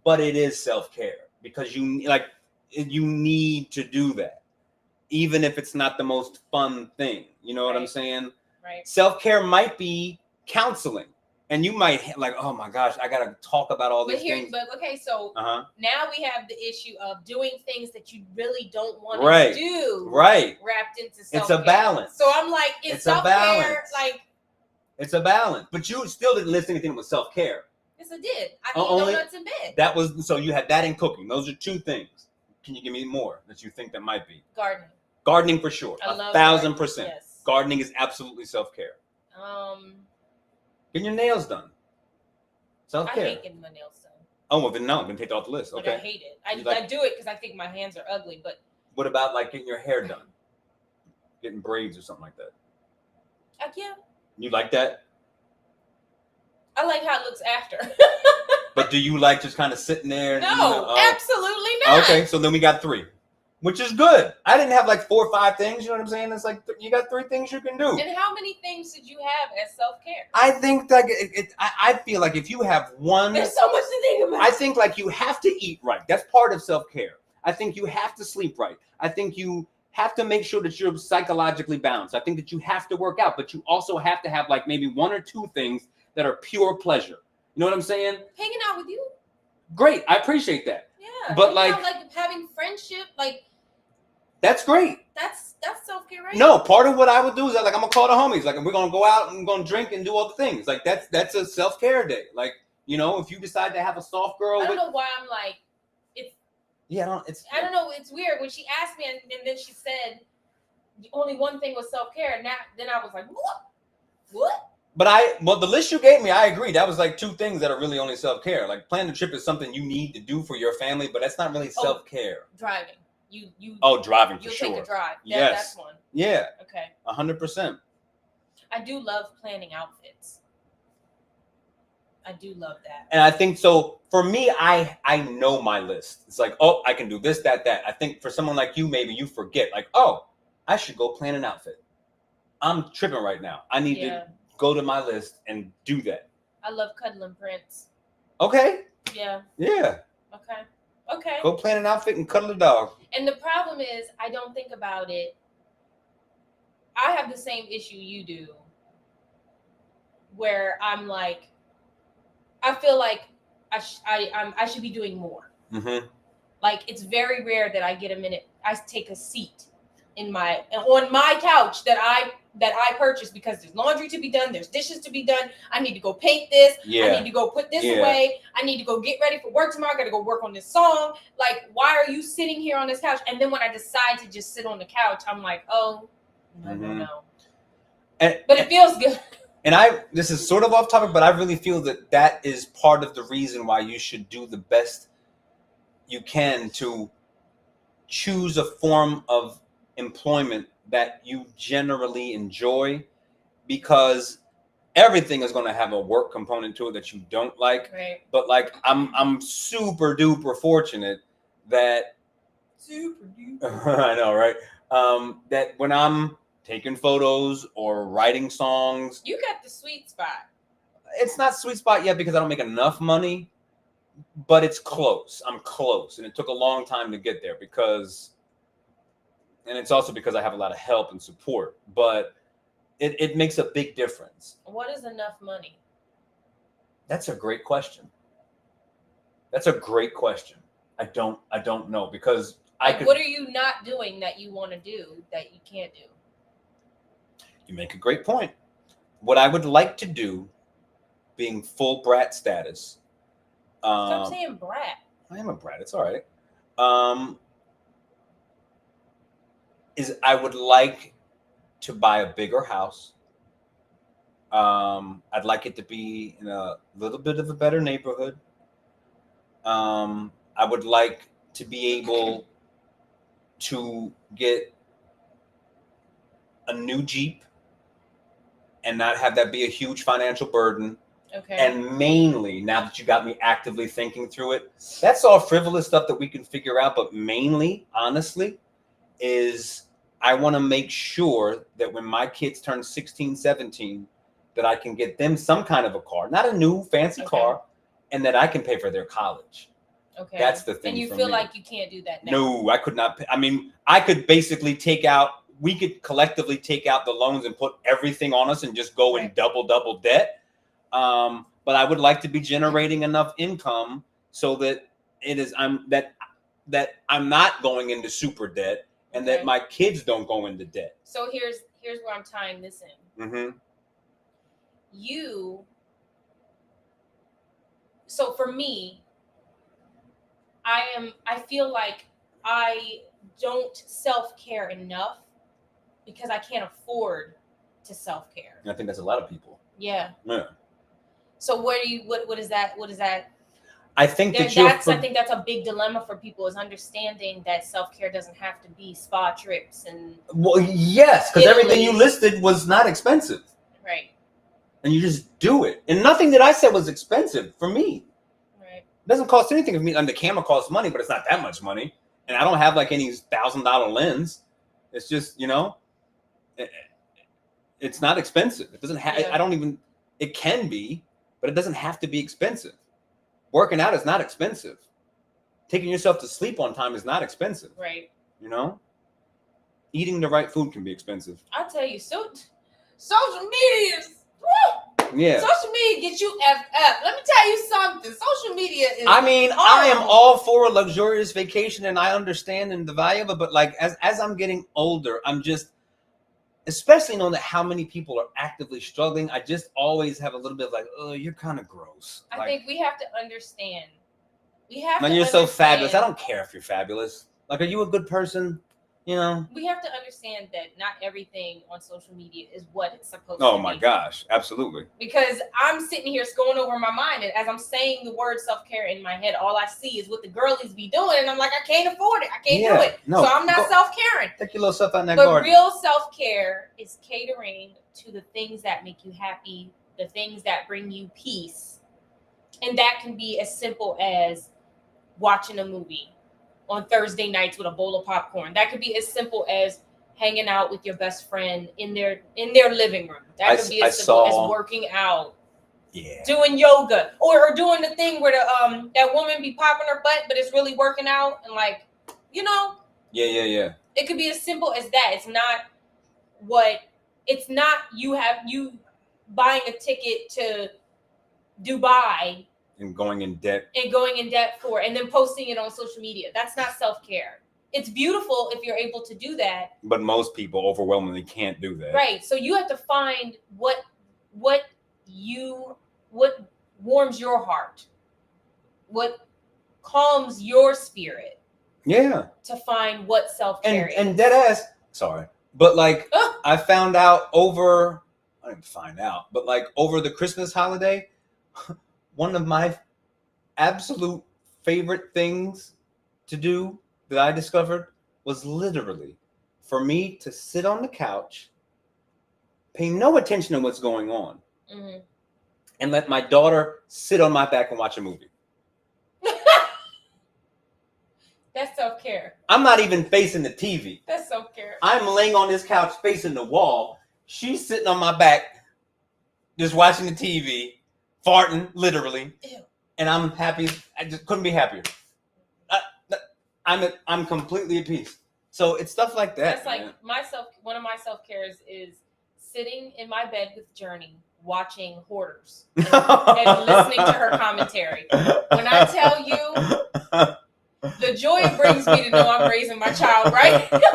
but it is self-care because you need to do that, even if it's not the most fun thing. You know what I'm saying? Right. Self-care might be counseling, and you might like, oh my gosh, I gotta talk about all these things. But okay, so now we have the issue of doing things that you really don't want to do. Right. Wrapped into self-care. It's a balance. So I'm like, it's self-care like. It's a balance, but you still didn't list anything with self-care. Yes, I did. I eat donuts in bed. That was so you had that in cooking. Those are two things. Can you give me more that you think that might be? Gardening. Gardening for sure. I love 1,000%. Yes. Gardening is absolutely self-care. Getting your nails done. Self-care. I hate getting my nails done. Oh, well then no, then take it off the list. Okay. Like, I hate it. I do it because I think my hands are ugly, but. What about like getting your hair done? Getting braids or something like that? Yeah. You like that? I like how it looks after. But do you like just kind of sitting there? No, absolutely not. Okay, so then we got 3, which is good. I didn't have like 4 or 5 things. You know what I'm saying? It's like you got 3 things you can do. And how many things did you have as self-care? I think that I feel like if you have one, there's so much to think about. I think like you have to eat right. That's part of self-care. I think you have to sleep right. I think you have to make sure that you're psychologically balanced. I think that you have to work out, but you also have to have like maybe 1 or 2 things that are pure pleasure. You know what I'm saying? Hanging out with you. Great. I appreciate that. Yeah. But like having friendship, like that's great. That's self-care, right? No, part of what I would do is that, like, I'm gonna call the homies. Like, we're gonna go out and gonna drink and do all the things. Like that's a self-care day. Like, you know, if you decide to have a soft girl, I don't know why I'm like it's. Yeah, I don't know. It's weird when she asked me, and then she said only one thing was self-care, and then I was like, what? But the list you gave me, I agree. That was like 2 things that are really only self-care. Like planning a trip is something you need to do for your family, but that's not really self-care. Driving. You. Driving for you'll sure. Take a drive. Yes. That's one. Yeah. Okay. 100%. I do love planning outfits. I do love that. And I think so for me, I know my list. It's like, oh, I can do this, that. I think for someone like you, maybe you forget, like, oh, I should go plan an outfit. I'm tripping right now. I need to go to my list and do that. I love cuddling prints. Okay. Yeah. Yeah. Okay. Go plan an outfit and cuddle a dog. And the problem is, I don't think about it. I have the same issue you do, where I'm like, I feel like I should be doing more. Mm-hmm. Like, it's very rare that I get a minute. I take a seat on my couch that I purchased because there's laundry to be done, there's dishes to be done. I need to go paint this. I need to go put this away. I need to go get ready for work tomorrow. I got to go work on this song. Like, why are you sitting here on this couch? And then when I decide to just sit on the couch, I'm like, oh, no. But it feels good. And this is sort of off topic, but I really feel that is part of the reason why you should do the best you can to choose a form of employment that you generally enjoy, because everything is going to have a work component to it that you don't like. Right. But like, I'm super duper fortunate that I know, right? That when I'm taking photos or writing songs, you got the sweet spot. It's not sweet spot yet because I don't make enough money, but it's close. I'm close, and it took a long time to get there and it's also because I have a lot of help and support, but it makes a big difference. What is enough money? That's a great question. I don't know, because what are you not doing that you want to do that you can't do? You make a great point. What I would like to do, being full brat status. Stop saying brat. I am a brat. It's all right. Is I would like to buy a bigger house. I'd like it to be in a little bit of a better neighborhood. I would like to be able to get a new Jeep. and not have that be a huge financial burden. Okay. And mainly, now that you got me actively thinking through it, that's all frivolous stuff that we can figure out. But mainly, honestly, is I want to make sure that when my kids turn 16, 17, that I can get them some kind of a car, not a new fancy car, and that I can pay for their college. Okay. That's the thing. And you for feel me. like you can't do that now? No, I could not. I mean, I could basically we could collectively take out the loans and put everything on us and just go in double debt. But I would like to be generating enough income so that that I'm not going into super debt, and that my kids don't go into debt. So here's where I'm tying this in. Mm-hmm. So for me, I feel like I don't self-care enough because I can't afford to self-care. I think that's a lot of people. Yeah. Yeah. So what is that? What is that? I think I think that's a big dilemma for people, is understanding that self-care doesn't have to be spa trips and. Well, yes, because everything you listed was not expensive. Right. And you just do it. And nothing that I said was expensive for me. Right. It doesn't cost anything for me. And the camera costs money, but it's not that much money. And I don't have like any $1,000 lens. It's just, it's not expensive. It doesn't have, it can be, but it doesn't have to be expensive. Working out is not expensive. Taking yourself to sleep on time is not expensive. Right. Eating the right food can be expensive. I tell you, social media is. Yeah. Social media gets you effed up. Let me tell you something. Social media is. I mean, I am all for a luxurious vacation, and I understand and the value of it. But like, as I'm getting older, I'm just, especially knowing that how many people are actively struggling, I just always have a little bit of like, oh, you're kind of gross. I think we have to understand. Man, you're so fabulous. I don't care if you're fabulous. Like, are you a good person? We have to understand that not everything on social media is what it's supposed to be. Oh my gosh, absolutely. Because I'm sitting here going over my mind, and as I'm saying the word self-care in my head, all I see is what the girlies be doing, and I'm like, I can't afford it. I can't do it. No, so I'm not self-caring. Take your little stuff out in that garden. But real self-care is catering to the things that make you happy, the things that bring you peace. And that can be as simple as watching a movie on Thursday nights with a bowl of popcorn. That could be as simple as hanging out with your best friend in their living room. That could be as simple as working out, doing yoga, or doing the thing where the that woman be popping her butt, but it's really working out and like, Yeah. It could be as simple as that. It's not you buying a ticket to Dubai and going in debt for, and then posting it on social media. That's not self-care. It's beautiful if you're able to do that. But most people overwhelmingly can't do that. Right. So you have to find what warms your heart, what calms your spirit. Yeah. To find what self-care is. And dead ass, sorry. But like I found out over the Christmas holiday, one of my absolute favorite things to do that I discovered was literally for me to sit on the couch, pay no attention to what's going on, and let my daughter sit on my back and watch a movie. That's self-care. I'm not even facing the TV. That's self-care. I'm laying on this couch facing the wall. She's sitting on my back, just watching the TV. Farting, literally. Ew. And I'm happy. I just couldn't be happier. I'm completely at peace. So it's stuff like that. That's like one of my self-cares is sitting in my bed with Journey, watching Hoarders and listening to her commentary. When I tell you the joy it brings me to know I'm raising my child right. Her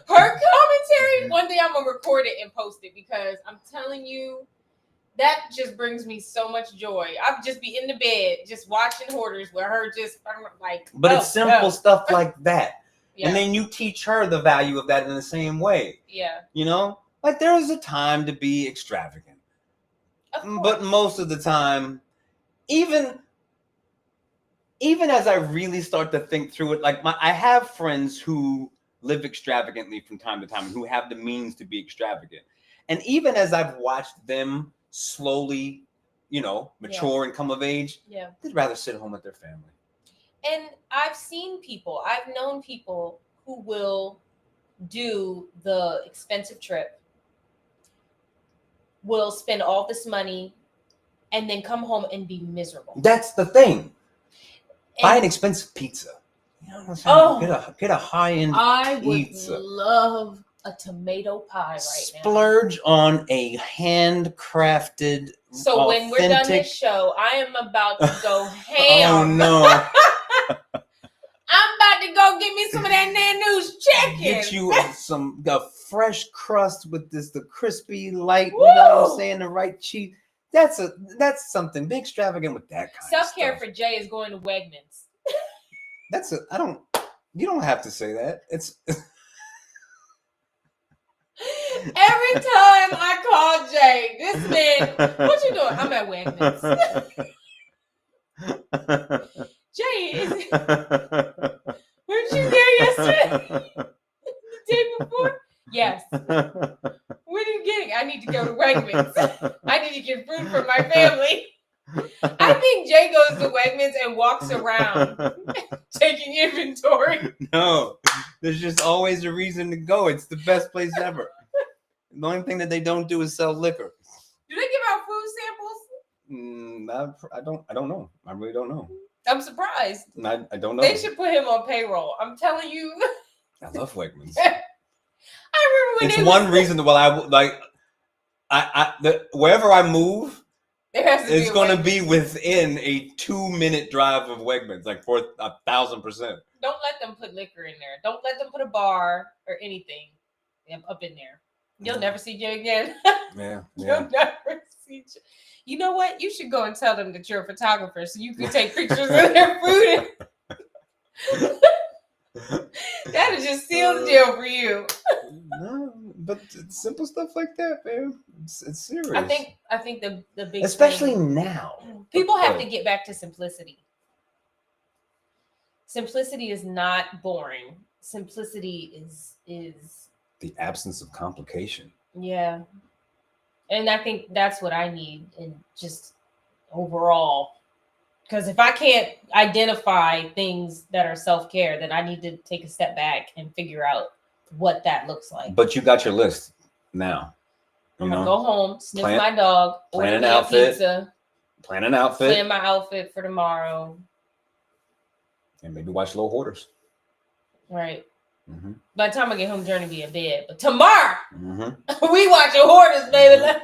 commentary, one day I'm gonna record it and post it, because I'm telling you, that just brings me so much joy. I'll just be in the bed, just watching Hoarders with her, just like. But it's simple stuff like that, and then you teach her the value of that in the same way. Yeah. Like there is a time to be extravagant, but most of the time, even as I really start to think through it, like I have friends who live extravagantly from time to time and who have the means to be extravagant. And even as I've watched them slowly, mature and come of age, they'd rather sit home with their family. And I've known people who will do the expensive trip, will spend all this money, and then come home and be miserable. That's the thing. Buy an expensive pizza. You know what I'm saying? Get a high-end pizza. I would love a tomato pie right now. Splurge on a handcrafted, So when we're done this show, I am about to go ham. Oh, no. I'm about to go get me some of that Nanoos chicken. Get you the fresh crust with the crispy light, you know what I'm saying, the right cheese. That's something big extravagant with that kind Self-care of stuff. for Jay is going to Wegmans. You don't have to say that. It's every time I call Jay, this man, what you doing? I'm at Wegmans. Jay, weren't you there yesterday? The day before? Yes. What are you getting? I need to go to Wegmans. I need to get food for my family. I think Jay goes to Wegmans and walks around taking inventory. No, there's just always a reason to go. It's the best place ever. The only thing that they don't do is sell liquor. Do they give out food samples? I don't know. I really don't know. I'm surprised. I don't know. They should put him on payroll. I'm telling you. I love Wegmans. I remember when it's one reason why wherever I move, it's going to be within a 2-minute drive of Wegmans, like for 1,000%. Don't let them put liquor in there. Don't let them put a bar or anything up in there. You'll never see Jay again. Yeah. You'll never see Jay. You know what? You should go and tell them that you're a photographer so you can take pictures of their food. That'll just seal the deal for you. No, but simple stuff like that, man. It's serious. I think the big especially thing, now. People have to get back to simplicity. Simplicity is not boring. Simplicity is the absence of complication. Yeah. And I think that's what I need in just overall. Because if I can't identify things that are self-care, then I need to take a step back and figure out what that looks like. But you got your list now. I'm going to go home, sniff my dog, plan order an me a outfit, pizza, plan an outfit, plan my outfit for tomorrow. And maybe watch Little Hoarders. Right. Mm-hmm. By the time I get home, Journey be in bed. But tomorrow, we watching Hoarders, baby. Mm-hmm.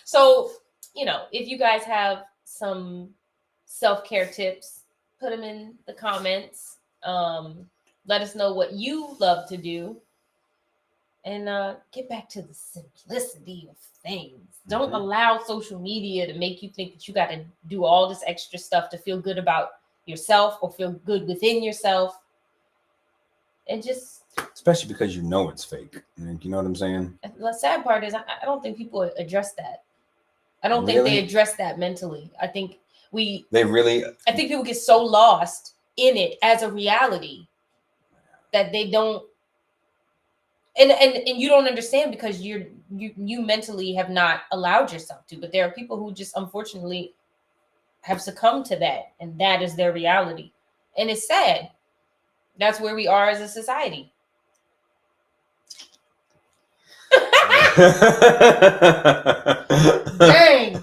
So, if you guys have some self-care tips, put them in the comments. Let us know what you love to do. And get back to the simplicity of things. Don't allow social media to make you think that you got to do all this extra stuff to feel good about yourself or feel good within yourself. And just... Especially because you know it's fake. You know what I'm saying? The sad part is I don't think people address that. I don't think they address that mentally. I think I think people get so lost in it as a reality that they don't, and you don't understand because you mentally have not allowed yourself to. But there are people who just unfortunately have succumbed to that, and that is their reality. And it's sad. That's where we are as a society. Dang.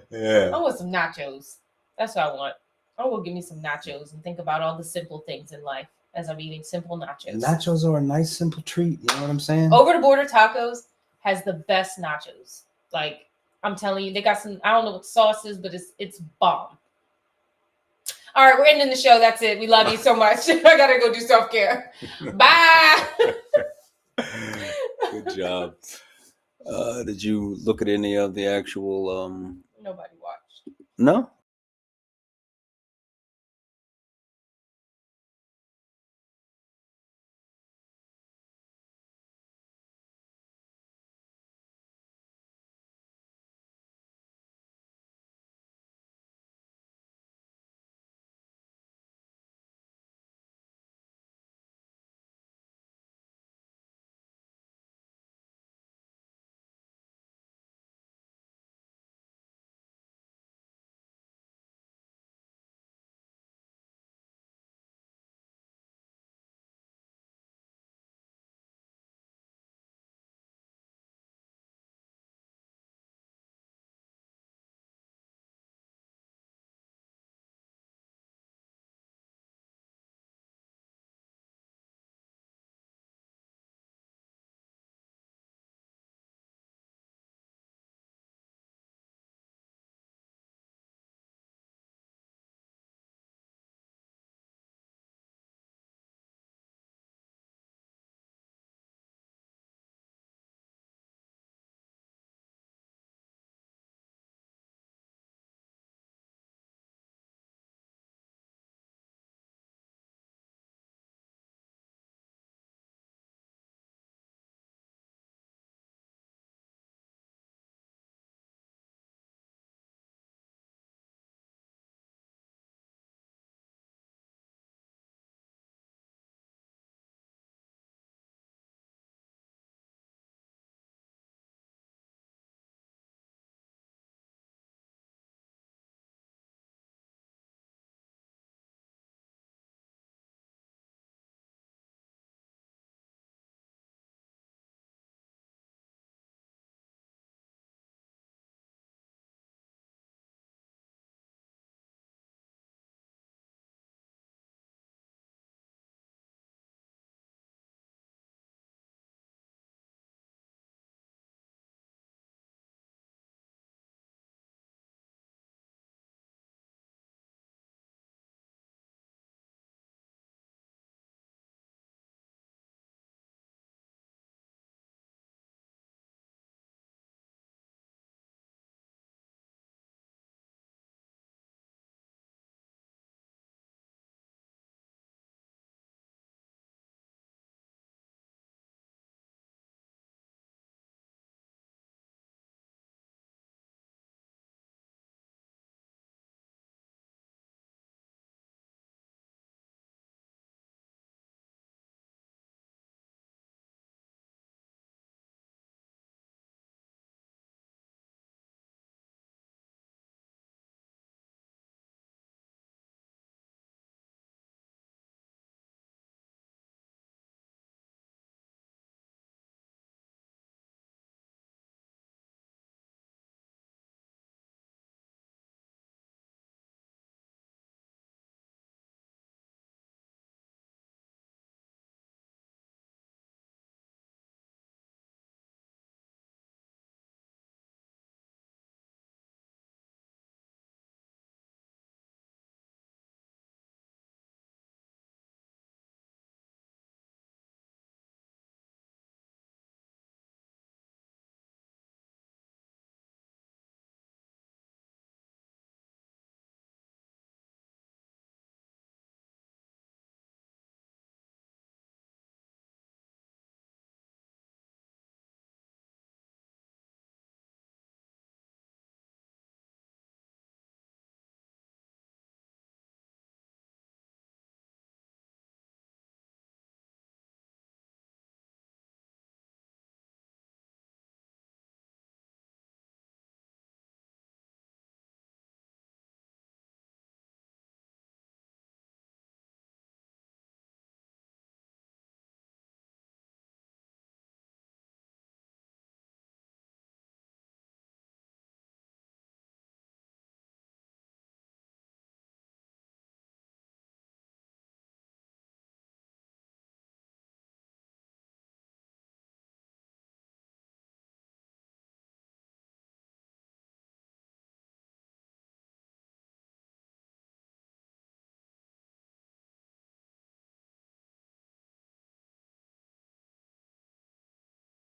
Yeah. I want some nachos. That's what I want. I will give me some nachos and think about all the simple things in life as I'm eating simple nachos. Nachos are a nice, simple treat. You know what I'm saying? Over the Border Tacos has the best nachos. Like, I'm telling you, they got some, I don't know what the sauce is, but it's bomb. All right, we're ending the show. That's it. We love you so much. I got to go do self-care. Bye. Good job. Did you look at any of the actual... Nobody watched. No?